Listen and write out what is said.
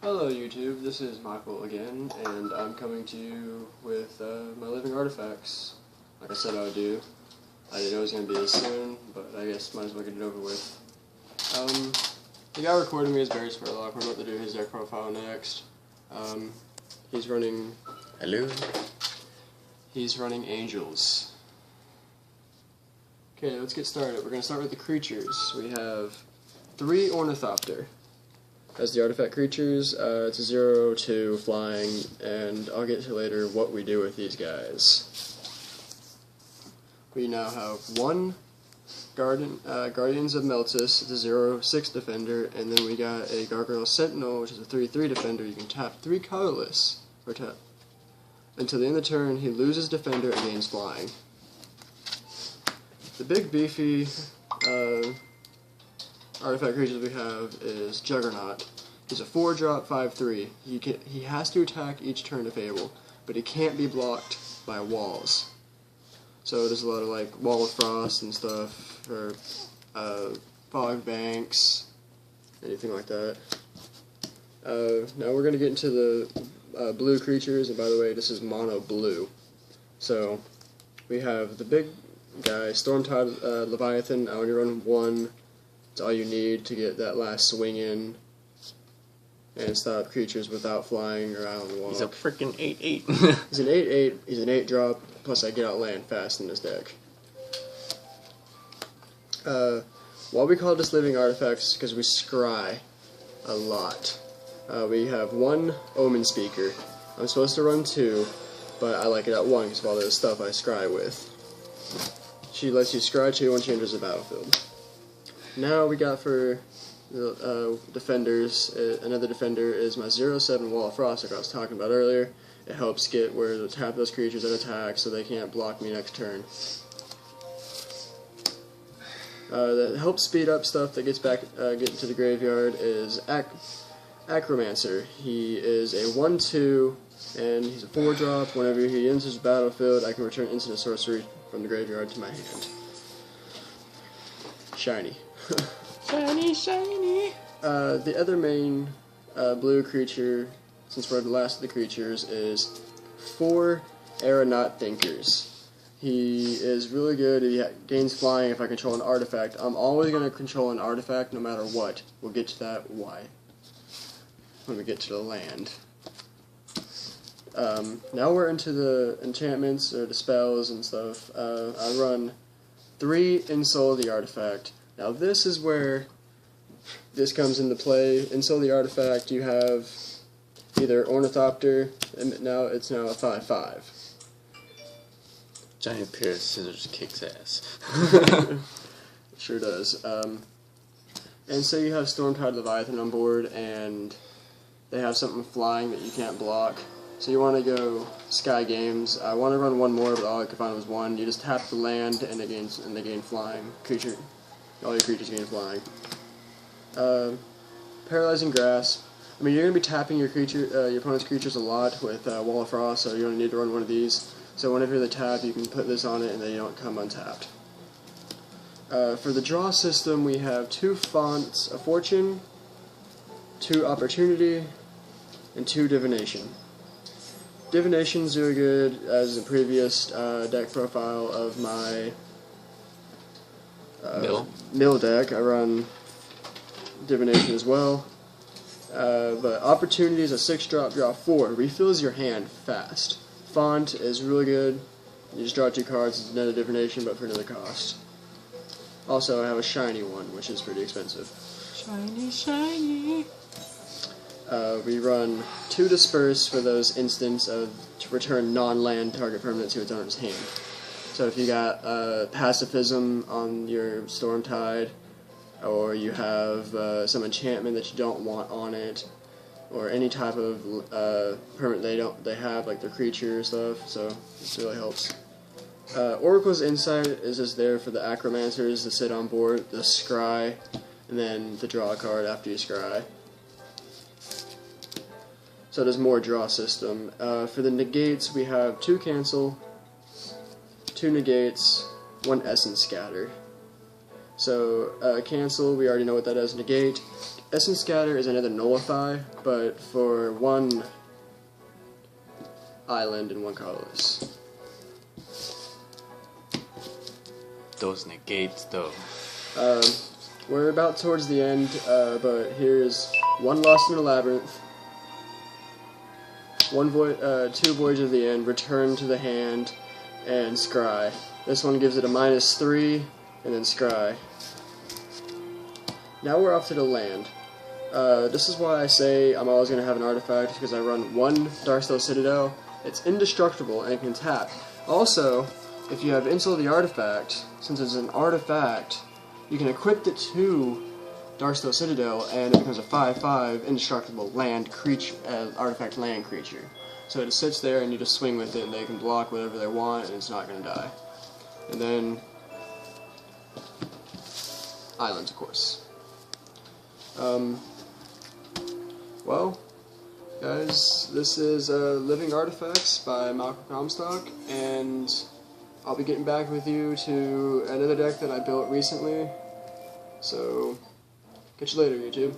Hello YouTube, this is Michael again, and I'm coming to you with my living artifacts. Like I said I would do. I didn't know it was going to be this soon, but I guess might as well get it over with. The guy recording me is Barry Spurlock. We're about to do his deck profile next. He's running... Hello? He's running Angels. Okay, let's get started. We're going to start with the creatures. We have 3 Ornithopter as the artifact creatures. It's a 0/2 flying, and I'll get to later what we do with these guys. We now have 1 Guardians of Meltus, the 0/6 defender, and then we got a Gargoyle Sentinel, which is a 3/3 defender. You can tap 3 colorless, or tap. Until the end of the turn, he loses defender and gains flying. The big beefy artifact creatures we have is Juggernaut. He's a 4-drop 5/3. He has to attack each turn to Fable, but he can't be blocked by walls. So there's a lot of like Wall of Frost and stuff, or fog banks, anything like that. Now we're gonna get into the blue creatures, and by the way, this is mono blue. So we have the big guy, Stormtide Leviathan. I only run 1. It's all you need to get that last swing in and stop creatures without flying or island walk. He's a freaking 8/8. He's an 8/8. He's an 8-drop. Plus, I get out land fast in this deck. Why we call this living artifacts because we scry a lot. We have 1 Omen Speaker. I'm supposed to run 2, but I like it at 1 because of all the stuff I scry with. She lets you scry 2 when she enters the battlefield. Now we got for the defenders, another defender is my 0/7 Wall of Frost like I was talking about earlier. It helps get where to tap those creatures at attack so they can't block me next turn. That helps speed up stuff that gets back get into the graveyard is Acromancer. He is a 1/2 and he's a 4-drop. Whenever he enters the battlefield, I can return instant sorcery from the graveyard to my hand. Shiny. Shiny, shiny! The other main blue creature, since we're the last of the creatures, is 4 Aeronaut Thinkers. He is really good. He gains flying if I control an artifact. I'm always going to control an artifact no matter what. We'll get to that why when we get to the land. Now we're into the enchantments or the spells and stuff. I run 3 Ensoul the Artifact. Now this is where this comes into play. Ensoul the Artifact, you have either Ornithopter, and now it's a 5/5. Giant pair of scissors kicks ass. Sure does. And so you have Stormtide Leviathan on board, and they have something flying that you can't block. So you want to go Sky Games. I want to run 1 more, but all I could find was 1. You just tap the land, and they gain flying. All your creatures gain flying. Paralyzing Grasp. I mean, you're going to be tapping your opponent's creatures a lot with Wall of Frost, so you don't need to run 1 of these. So whenever they tap, you can put this on it, and they don't come untapped. For the draw system, we have 2 Fonts of Fortune, 2 Opportunity, and 2 Divination. Divination's really good, as the previous deck profile of my mill deck. I run Divination as well. But Opportunity is a 6-drop, draw 4. Refills your hand fast. Font is really good. You just draw 2 cards. It's another Divination, but for another cost. Also, I have a shiny one, which is pretty expensive. Shiny, shiny! We run 2 Disperse for those instants of to return non-land target permanent to its owner's hand. So if you got Pacifism on your Stormtide, or you have some enchantment that you don't want on it, or any type of permanent they have, like their creature or stuff, so this really helps. Oracle's Insight is just there for the Acromancers to sit on board, the scry, and then to draw a card after you scry. So there's more draw system. For the negates, we have 2 Cancel, 2 Negates, 1 Essence Scatter. So cancel, we already know what that is. Negate, Essence Scatter is another Nullify, but for one island and one colorless. Those negates, though. We're about towards the end, but here's one Lost in the Labyrinth, two Voyage of the End, Return to the Hand, and Scry. This one gives it a -3, and then Scry. Now we're off to the land. This is why I say I'm always going to have an artifact, because I run one Darksteel Citadel. It's indestructible and can tap. Also, if you have Insult the Artifact, since it's an artifact, you can equip it to Darksteel Citadel, and it becomes a 5/5 indestructible land creature, artifact land creature. So it just sits there, and you just swing with it, and they can block whatever they want, and it's not going to die. And then islands, of course. Well, guys, this is Living Artifacts by Malcolm Comstock, and I'll be getting back with you to another deck that I built recently. So, catch you later, YouTube.